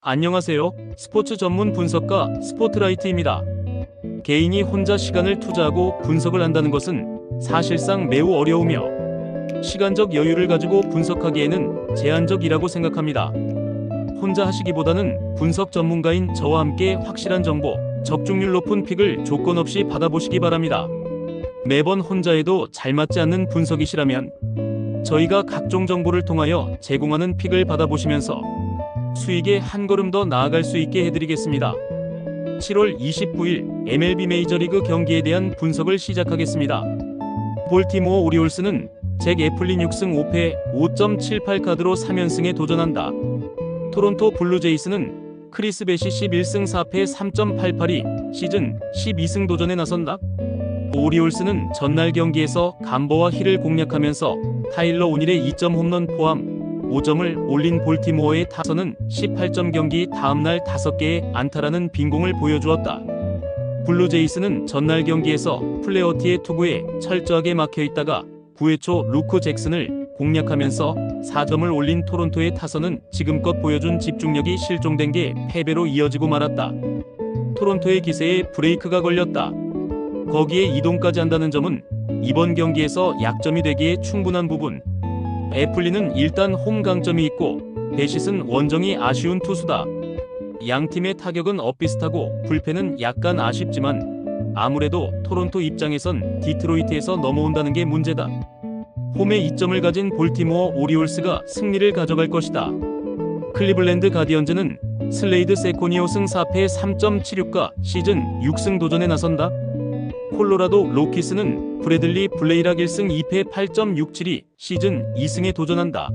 안녕하세요. 스포츠 전문 분석가 스포트라이트입니다. 개인이 혼자 시간을 투자하고 분석을 한다는 것은 사실상 매우 어려우며 시간적 여유를 가지고 분석하기에는 제한적이라고 생각합니다. 혼자 하시기보다는 분석 전문가인 저와 함께 확실한 정보, 적중률 높은 픽을 조건 없이 받아보시기 바랍니다. 매번 혼자 해도 잘 맞지 않는 분석이시라면 저희가 각종 정보를 통하여 제공하는 픽을 받아보시면서 수익에 한 걸음 더 나아갈 수 있게 해드리겠습니다. 7월 29일 MLB 메이저리그 경기에 대한 분석을 시작하겠습니다. 볼티모어 오리올스는 잭 애플린 6승 5패 5.78 카드로 3연승에 도전한다. 토론토 블루제이스는 크리스 배시 11승 4패 3.88이 시즌 12승 도전에 나선다. 오리올스는 전날 경기에서 감버와 힐을 공략하면서 타일러 오닐의 2점 홈런 포함 5점을 올린 볼티모어의 타선은 18점 경기 다음날 5개의 안타라는 빈공을 보여주었다. 블루제이스는 전날 경기에서 플레어티의 투구에 철저하게 막혀있다가 9회 초 루크 잭슨을 공략하면서 4점을 올린 토론토의 타선은 지금껏 보여준 집중력이 실종된 게 패배로 이어지고 말았다. 토론토의 기세에 브레이크가 걸렸다. 거기에 이동까지 한다는 점은 이번 경기에서 약점이 되기에 충분한 부분. 애플린은 일단 홈 강점이 있고 배싯은 원정이 아쉬운 투수다. 양팀의 타격은 엇비슷하고 불펜은 약간 아쉽지만 아무래도 토론토 입장에선 디트로이트에서 넘어온다는 게 문제다. 홈에 이점을 가진 볼티모어 오리올스가 승리를 가져갈 것이다. 클리블랜드 가디언즈는 슬레이드 세코니오 승 4패 3.76가 시즌 6승 도전에 나선다. 콜로라도 로키스는 브래들리 블레이락 1승 2패 8.67이 시즌 2승에 도전한다.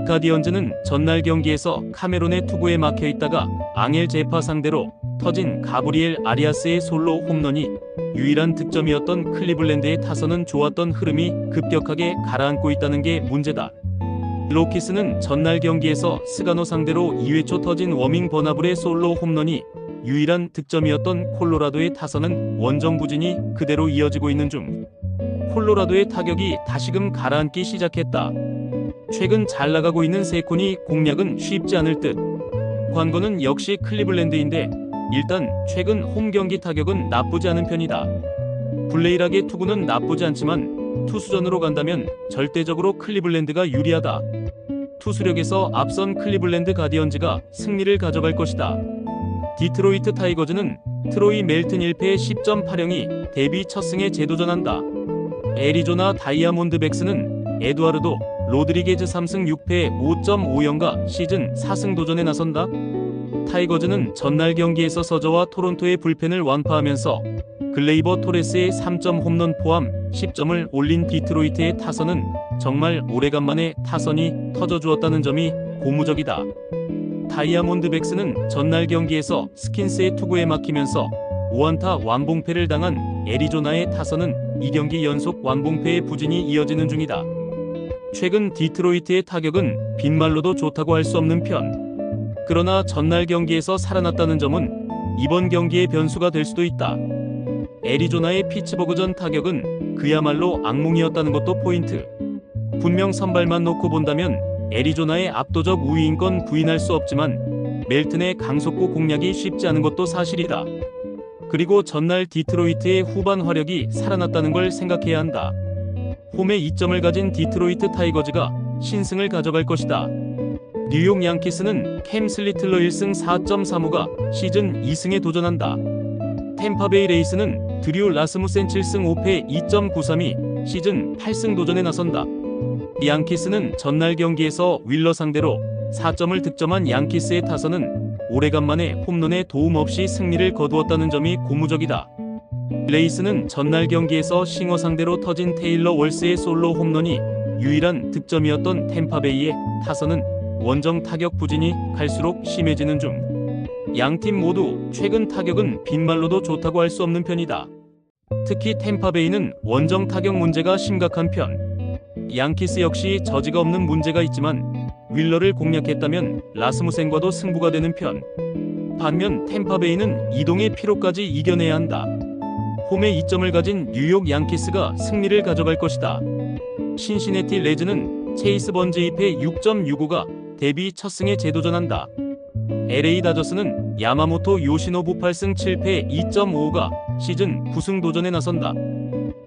가디언즈는 전날 경기에서 카메론의 투구에 막혀있다가 앙헬 제파 상대로 터진 가브리엘 아리아스의 솔로 홈런이 유일한 득점이었던 클리블랜드의 타선은 좋았던 흐름이 급격하게 가라앉고 있다는 게 문제다. 로키스는 전날 경기에서 스가노 상대로 2회 초 터진 워밍 버나블의 솔로 홈런이 유일한 득점이었던 콜로라도의 타선은 원정 부진이 그대로 이어지고 있는 중. 콜로라도의 타격이 다시금 가라앉기 시작했다. 최근 잘 나가고 있는 세콘이 공략은 쉽지 않을 듯. 관건은 역시 클리블랜드인데 일단 최근 홈 경기 타격은 나쁘지 않은 편이다. 블레이락의 투구는 나쁘지 않지만 투수전으로 간다면 절대적으로 클리블랜드가 유리하다. 투수력에서 앞선 클리블랜드 가디언즈가 승리를 가져갈 것이다. 디트로이트 타이거즈는 트로이 멜튼 1패 10.80이 데뷔 첫 승에 재도전한다. 애리조나 다이아몬드백스는 에두아르도 로드리게즈 3승 6패 5.50가 시즌 4승 도전에 나선다. 타이거즈는 전날 경기에서 서저와 토론토의 불펜을 완파하면서 글레이버 토레스의 3점 홈런 포함 10점을 올린 디트로이트의 타선은 정말 오래간만에 타선이 터져주었다는 점이 고무적이다. 다이아몬드백스는 전날 경기에서 스킨스의 투구에 막히면서 5안타 완봉패를 당한 애리조나의 타선은 2경기 연속 완봉패의 부진이 이어지는 중이다. 최근 디트로이트의 타격은 빈말로도 좋다고 할 수 없는 편. 그러나 전날 경기에서 살아났다는 점은 이번 경기의 변수가 될 수도 있다. 애리조나의 피츠버그전 타격은 그야말로 악몽이었다는 것도 포인트. 분명 선발만 놓고 본다면 애리조나의 압도적 우위인 건 부인할 수 없지만 멜튼의 강속구 공략이 쉽지 않은 것도 사실이다. 그리고 전날 디트로이트의 후반 화력이 살아났다는 걸 생각해야 한다. 홈에 2점을 가진 디트로이트 타이거즈가 신승을 가져갈 것이다. 뉴욕 양키스는 캠 슬리틀러 1승 4.35가 시즌 2승에 도전한다. 템파베이 레이스는 드류 라스무센 7승 5패 2.93이 시즌 8승 도전에 나선다. 양키스는 전날 경기에서 윌러 상대로 4점을 득점한 양키스의 타선은 오래간만에 홈런에 도움 없이 승리를 거두었다는 점이 고무적이다. 레이스는 전날 경기에서 싱어 상대로 터진 테일러 월스의 솔로 홈런이 유일한 득점이었던 템파베이의 타선은 원정 타격 부진이 갈수록 심해지는 중. 양팀 모두 최근 타격은 빈말로도 좋다고 할 수 없는 편이다. 특히 템파베이는 원정 타격 문제가 심각한 편. 양키스 역시 저지가 없는 문제가 있지만 윌러를 공략했다면 라스무센과도 승부가 되는 편. 반면 템파베이는 이동의 피로까지 이겨내야 한다. 홈에 2점을 가진 뉴욕 양키스가 승리를 가져갈 것이다. 신시내티 레즈는 체이스 번즈 2패 6.65가 데뷔 첫 승에 재도전한다. LA 다저스는 야마모토 요시노부 8승 7패 2.55가 시즌 9승 도전에 나선다.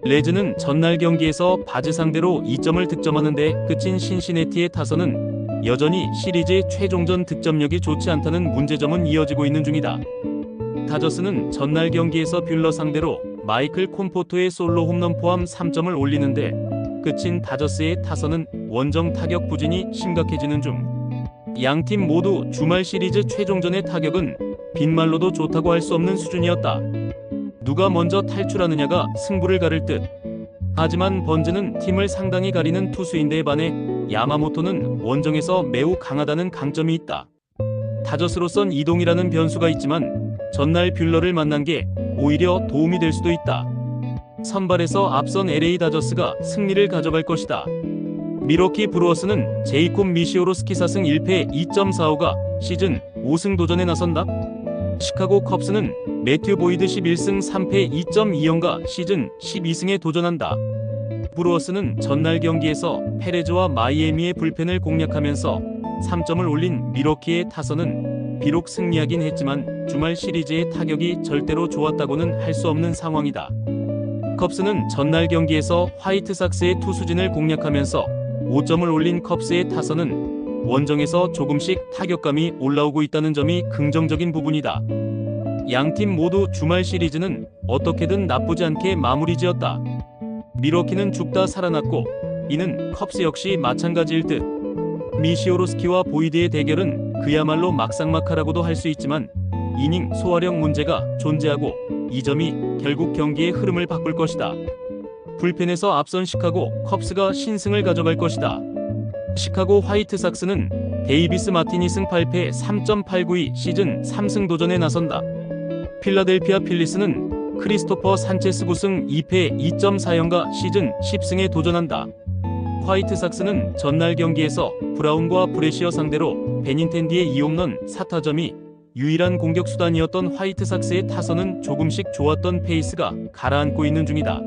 레즈는 전날 경기에서 바즈 상대로 2점을 득점하는데 그친 신시내티의 타선은 여전히 시리즈 최종전 득점력이 좋지 않다는 문제점은 이어지고 있는 중이다. 다저스는 전날 경기에서 뷰러 상대로 마이클 콘포토의 솔로 홈런 포함 3점을 올리는데 그친 다저스의 타선은 원정 타격 부진이 심각해지는 중. 양팀 모두 주말 시리즈 최종전의 타격은 빈말로도 좋다고 할 수 없는 수준이었다. 누가 먼저 탈출하느냐가 승부를 가를 듯. 하지만 번즈는 팀을 상당히 가리는 투수인데 반해 야마모토는 원정에서 매우 강하다는 강점이 있다. 다저스로선 이동이라는 변수가 있지만 전날 뷰러를 만난 게 오히려 도움이 될 수도 있다. 선발에서 앞선 LA 다저스가 승리를 가져갈 것이다. 미러키 브루어스는 제이콥 미시오로스키 4승 1패 2.45가 시즌 5승 도전에 나선다. 시카고 컵스는 매튜 보이드 11승 3패 2.20가 시즌 12승에 도전한다. 브루어스는 전날 경기에서 페레즈와 마이애미의 불펜을 공략하면서 3점을 올린 미러키의 타선은 비록 승리하긴 했지만 주말 시리즈의 타격이 절대로 좋았다고는 할 수 없는 상황이다. 컵스는 전날 경기에서 화이트삭스의 투수진을 공략하면서 5점을 올린 컵스의 타선은 원정에서 조금씩 타격감이 올라오고 있다는 점이 긍정적인 부분이다. 양팀 모두 주말 시리즈는 어떻게든 나쁘지 않게 마무리 지었다. 미러키는 죽다 살아났고 이는 컵스 역시 마찬가지일 듯. 미시오로스키와 보이드의 대결은 그야말로 막상막하라고도 할 수 있지만 이닝 소화력 문제가 존재하고 이 점이 결국 경기의 흐름을 바꿀 것이다. 불펜에서 앞선 시카고 컵스가 신승을 가져갈 것이다. 시카고 화이트삭스는 데이비스 마티니 승 8패 3.892 시즌 3승 도전에 나선다. 필라델피아 필리스는 크리스토퍼 산체스 9승 2패 2.40가 시즌 10승에 도전한다. 화이트삭스는 전날 경기에서 브라운과 브레시어 상대로 베닌텐디의 2홈런 4타점이 유일한 공격 수단이었던 화이트삭스의 타선은 조금씩 좋았던 페이스가 가라앉고 있는 중이다.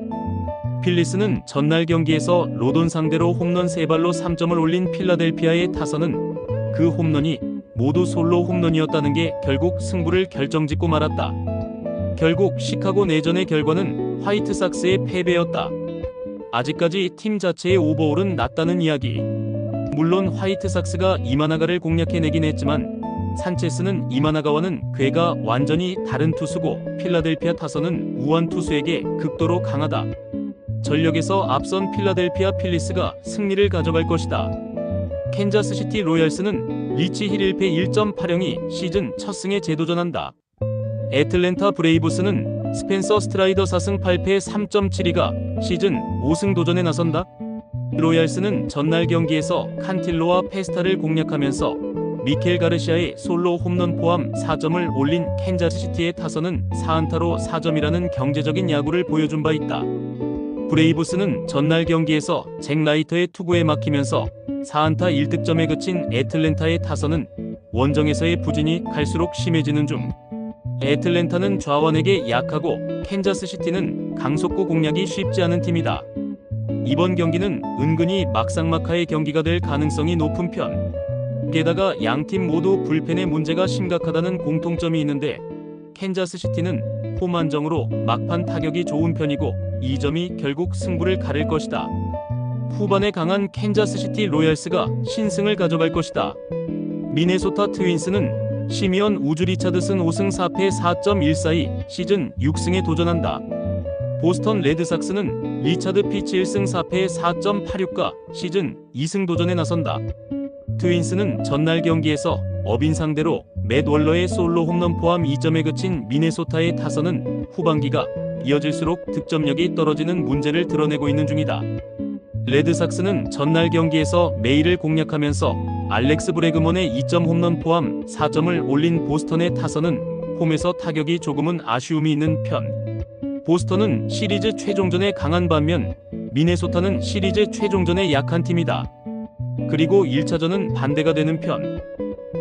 필리스는 전날 경기에서 로돈 상대로 홈런 3발로 3점을 올린 필라델피아의 타선은 그 홈런이 모두 솔로 홈런이었다는 게 결국 승부를 결정짓고 말았다. 결국 시카고 내전의 결과는 화이트삭스의 패배였다. 아직까지 팀 자체의 오버올은 낮다는 이야기. 물론 화이트삭스가 이마나가를 공략해내긴 했지만 산체스는 이마나가와는 궤가 완전히 다른 투수고 필라델피아 타선은 우한 투수에게 극도로 강하다. 전력에서 앞선 필라델피아 필리스가 승리를 가져갈 것이다. 캔자스시티 로얄스는 리치 힐 1패 1.80이 시즌 첫 승에 재도전한다. 애틀랜타 브레이브스는 스펜서 스트라이더 4승 8패 3.72가 시즌 5승 도전에 나선다. 로얄스는 전날 경기에서 칸틸로와 페스타를 공략하면서 미켈 가르시아의 솔로 홈런 포함 4점을 올린 캔자스시티의 타선은 4안타로 4점이라는 경제적인 야구를 보여준 바 있다. 브레이브스는 전날 경기에서 잭 라이터의 투구에 막히면서 4안타 1득점에 그친 애틀랜타의 타선은 원정에서의 부진이 갈수록 심해지는 중. 애틀랜타는 좌완에게 약하고 캔자스시티는 강속구 공략이 쉽지 않은 팀이다. 이번 경기는 은근히 막상막하의 경기가 될 가능성이 높은 편. 게다가 양팀 모두 불펜의 문제가 심각하다는 공통점이 있는데 캔자스시티는 홈 안정으로 막판 타격이 좋은 편이고 이 점이 결국 승부를 가릴 것이다. 후반에 강한 캔자스시티 로얄스가 신승을 가져갈 것이다. 미네소타 트윈스는 시미언 우즈 리차드슨 5승 4패 4.142 시즌 6승에 도전한다. 보스턴 레드삭스는 리차드 피치 1승 4패 4.86가 시즌 2승 도전에 나선다. 트윈스는 전날 경기에서 어빈 상대로 맷 월러의 솔로 홈런 포함 2점에 그친 미네소타의 타선은 후반기가 이어질수록 득점력이 떨어지는 문제를 드러내고 있는 중이다. 레드삭스는 전날 경기에서 메이를 공략하면서 알렉스 브래그먼의 2점 홈런 포함 4점을 올린 보스턴의 타선은 홈에서 타격이 조금은 아쉬움이 있는 편. 보스턴은 시리즈 최종전에 강한 반면 미네소타는 시리즈 최종전에 약한 팀이다. 그리고 1차전은 반대가 되는 편.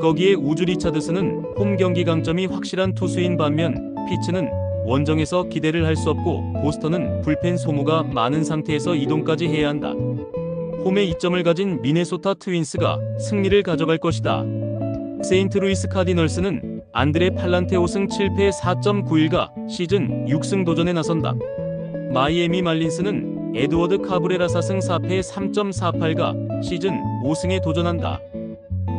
거기에 우즈 리차드스는 홈 경기 강점이 확실한 투수인 반면 피츠는 원정에서 기대를 할 수 없고 보스턴은 불펜 소모가 많은 상태에서 이동까지 해야 한다. 홈에 이점을 가진 미네소타 트윈스가 승리를 가져갈 것이다. 세인트루이스 카디널스는 안드레 팔란테 5승 7패 4.91가 시즌 6승 도전에 나선다. 마이애미 말린스는 에드워드 카브레라 4승 4패 3.48가 시즌 5승에 도전한다.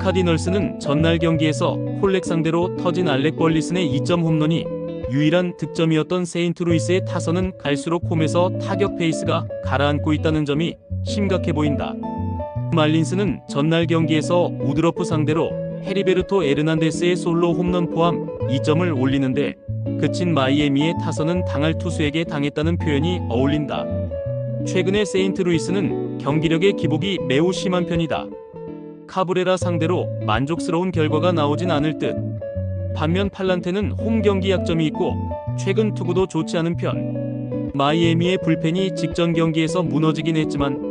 카디널스는 전날 경기에서 폴렉 상대로 터진 알렉 벌리슨의 2점 홈런이 유일한 득점이었던 세인트루이스의 타선은 갈수록 홈에서 타격 페이스가 가라앉고 있다는 점이 심각해 보인다. 말린스는 전날 경기에서 우드러프 상대로 헤리베르토 에르난데스의 솔로 홈런 포함 2점을 올리는데 그친 마이애미의 타선은 당할 투수에게 당했다는 표현이 어울린다. 최근에 세인트루이스는 경기력의 기복이 매우 심한 편이다. 카브레라 상대로 만족스러운 결과가 나오진 않을 듯. 반면 팔란테는 홈 경기 약점이 있고 최근 투구도 좋지 않은 편. 마이애미의 불펜이 직전 경기에서 무너지긴 했지만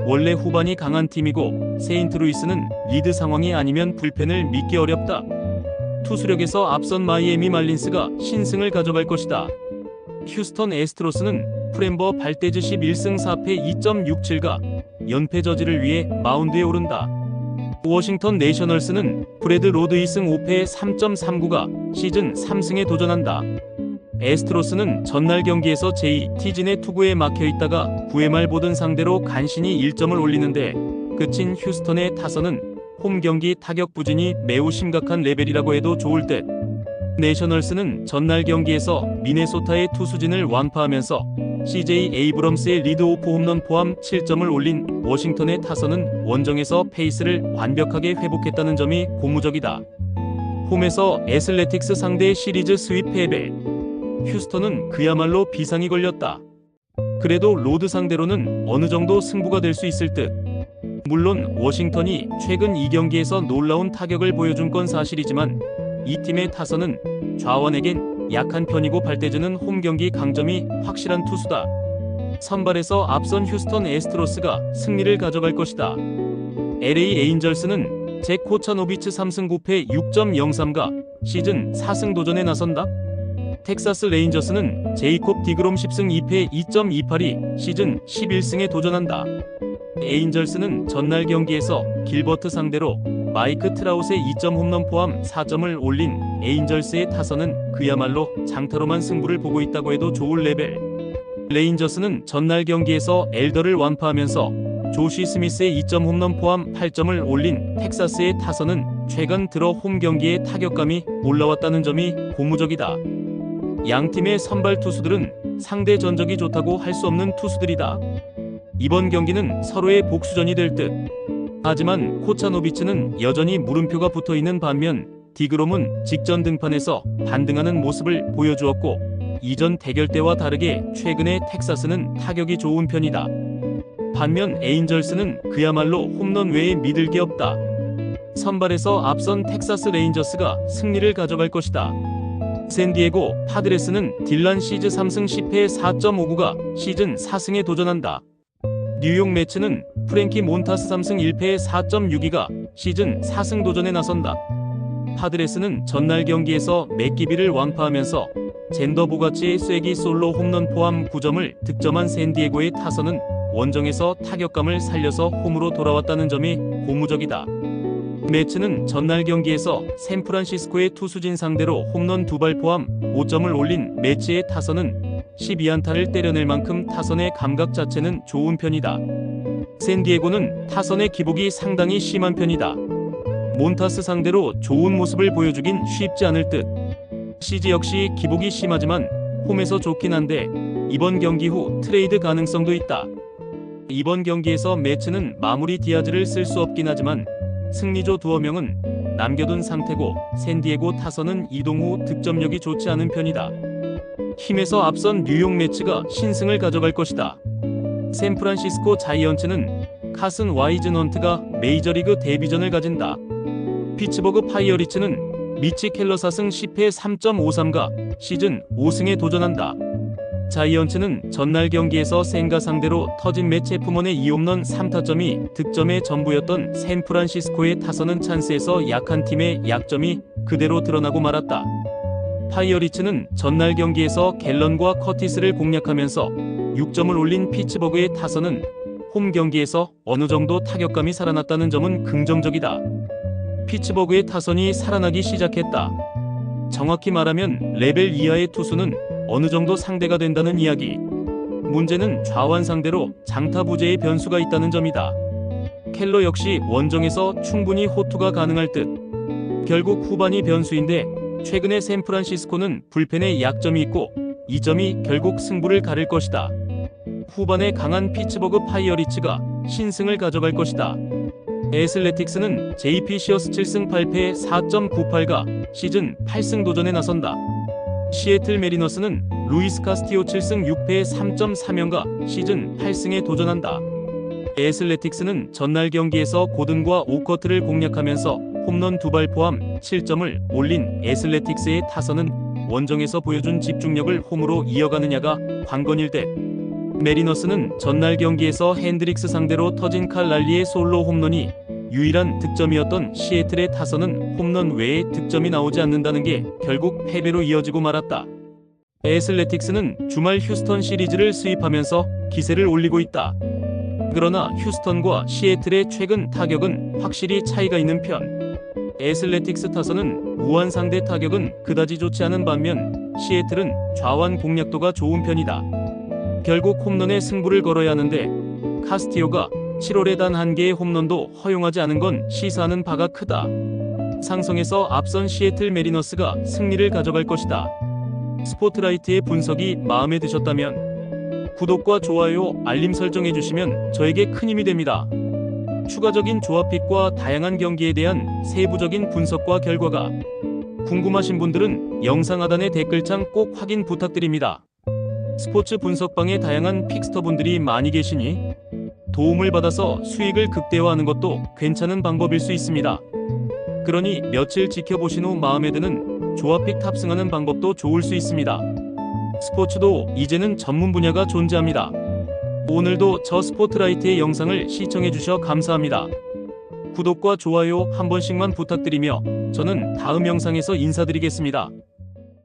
원래 후반이 강한 팀이고 세인트루이스는 리드 상황이 아니면 불펜을 믿기 어렵다. 투수력에서 앞선 마이애미 말린스가 신승을 가져갈 것이다. 휴스턴 애스트로스는 프렘버 발대즈 11승 4패 2.67가 연패 저지를 위해 마운드에 오른다. 워싱턴 내셔널스는 브래드 로드 2승 5패 3.39가 시즌 3승에 도전한다. 애스트로스는 전날 경기에서 티진의 투구에 막혀있다가 9회 말 보든 상대로 간신히 1점을 올리는데 그친 휴스턴의 타선은 홈 경기 타격 부진이 매우 심각한 레벨이라고 해도 좋을 듯. 내셔널스는 전날 경기에서 미네소타의 투수진을 완파하면서 CJ 에이브럼스의 리드오프 홈런 포함 7점을 올린 워싱턴의 타선은 원정에서 페이스를 완벽하게 회복했다는 점이 고무적이다. 홈에서 애슬레틱스 상대 시리즈 스윕 패배. 휴스턴은 그야말로 비상이 걸렸다. 그래도 로드 상대로는 어느 정도 승부가 될 수 있을 듯. 물론 워싱턴이 최근 2경기에서 놀라운 타격을 보여준 건 사실이지만 이 팀의 타선은 좌완에겐 약한 편이고 발대즈는 홈 경기 강점이 확실한 투수다. 선발에서 앞선 휴스턴 애스트로스가 승리를 가져갈 것이다. LA 에인절스는 잭 코차노비츠 3승 9패 6.03가 시즌 4승 도전에 나선다. 텍사스 레인저스는 제이콥 디그롬 10승 2패 2.28이 시즌 11승에 도전한다. 에인절스는 전날 경기에서 길버트 상대로 마이크 트라웃의 2점 홈런 포함 4점을 올린 에인절스의 타선은 그야말로 장타로만 승부를 보고 있다고 해도 좋을 레벨. 레인저스는 전날 경기에서 엘더를 완파하면서 조시 스미스의 2점 홈런 포함 8점을 올린 텍사스의 타선은 최근 들어 홈 경기의 타격감이 올라왔다는 점이 고무적이다. 양팀의 선발 투수들은 상대 전적이 좋다고 할 수 없는 투수들이다. 이번 경기는 서로의 복수전이 될 듯. 하지만 코차노비츠는 여전히 물음표가 붙어있는 반면 디그롬은 직전 등판에서 반등하는 모습을 보여주었고 이전 대결 때와 다르게 최근에 텍사스는 타격이 좋은 편이다. 반면 에인절스는 그야말로 홈런 외에 믿을 게 없다. 선발에서 앞선 텍사스 레인저스가 승리를 가져갈 것이다. 샌디에고 파드레스는 딜란 시즈 3승 10패 4.59가 시즌 4승에 도전한다. 뉴욕 매츠는 프랭키 몬타스 3승 1패 4.62가 시즌 4승 도전에 나선다. 파드레스는 전날 경기에서 맥기비를 완파하면서 젠더 보가치의 쐐기 솔로 홈런 포함 9점을 득점한 샌디에고의 타선은 원정에서 타격감을 살려서 홈으로 돌아왔다는 점이 고무적이다. 매츠는 전날 경기에서 샌프란시스코의 투수진 상대로 홈런 2발 포함 5점을 올린 매츠의 타선은 12안타를 때려낼 만큼 타선의 감각 자체는 좋은 편이다. 샌디에고는 타선의 기복이 상당히 심한 편이다. 몬타스 상대로 좋은 모습을 보여주긴 쉽지 않을 듯. 시즈 역시 기복이 심하지만 홈에서 좋긴 한데 이번 경기 후 트레이드 가능성도 있다. 이번 경기에서 매츠는 마무리 디아즈를 쓸 수 없긴 하지만 승리조 두어 명은 남겨둔 상태고 샌디에고 타선은 이동 후 득점력이 좋지 않은 편이다. 힘에서 앞선 뉴욕 매츠가 신승을 가져갈 것이다. 샌프란시스코 자이언츠는 카슨 와이즈넌트가 메이저리그 데뷔전을 가진다. 피츠버그 파이어리츠는 미치 켈러 4승 10패 3.53가 시즌 5승에 도전한다. 자이언츠는 전날 경기에서 센가 상대로 터진 맷 체프먼의 2홈런 3타점이 득점의 전부였던 샌프란시스코의 타선은 찬스에서 약한 팀의 약점이 그대로 드러나고 말았다. 파이어리츠는 전날 경기에서 갤런과 커티스를 공략하면서 6점을 올린 피츠버그의 타선은 홈 경기에서 어느 정도 타격감이 살아났다는 점은 긍정적이다. 피츠버그의 타선이 살아나기 시작했다. 정확히 말하면 레벨 이하의 투수는 어느 정도 상대가 된다는 이야기. 문제는 좌완 상대로 장타 부재의 변수가 있다는 점이다. 켈러 역시 원정에서 충분히 호투가 가능할 듯. 결국 후반이 변수인데 최근에 샌프란시스코는 불펜에 약점이 있고 이 점이 결국 승부를 가릴 것이다. 후반에 강한 피츠버그 파이어리츠가 신승을 가져갈 것이다. 애슬레틱스는 JP 시어스 7승 8패 4.98가 시즌 8승 도전에 나선다. 시애틀 메리너스는 루이스 카스티오 7승 6패 3.3연가 시즌 8승에 도전한다. 애슬레틱스는 전날 경기에서 고든과 오커트를 공략하면서 홈런 2발 포함 7점을 올린 애슬레틱스의 타선은 원정에서 보여준 집중력을 홈으로 이어가느냐가 관건일 듯. 메리너스는 전날 경기에서 핸드릭스 상대로 터진 칼 랄리의 솔로 홈런이 유일한 득점이었던 시애틀의 타선은 홈런 외에 득점이 나오지 않는다는 게 결국 패배로 이어지고 말았다. 애슬레틱스는 주말 휴스턴 시리즈를 수입하면서 기세를 올리고 있다. 그러나 휴스턴과 시애틀의 최근 타격은 확실히 차이가 있는 편. 애슬레틱스 타선은 우완 상대 타격은 그다지 좋지 않은 반면 시애틀은 좌완 공략도가 좋은 편이다. 결국 홈런에 승부를 걸어야 하는데 카스티오가 7월에 단 한 개의 홈런도 허용하지 않은 건 시사하는 바가 크다. 상성에서 앞선 시애틀 메리너스가 승리를 가져갈 것이다. 스포트라이트의 분석이 마음에 드셨다면 구독과 좋아요, 알림 설정해주시면 저에게 큰 힘이 됩니다. 추가적인 조합픽과 다양한 경기에 대한 세부적인 분석과 결과가 궁금하신 분들은 영상 하단의 댓글창 꼭 확인 부탁드립니다. 스포츠 분석방에 다양한 픽스터분들이 많이 계시니 도움을 받아서 수익을 극대화하는 것도 괜찮은 방법일 수 있습니다. 그러니 며칠 지켜보신 후 마음에 드는 조합픽 탑승하는 방법도 좋을 수 있습니다. 스포츠도 이제는 전문 분야가 존재합니다. 오늘도 저 스포트라이트의 영상을 시청해주셔 감사합니다. 구독과 좋아요 한 번씩만 부탁드리며 저는 다음 영상에서 인사드리겠습니다.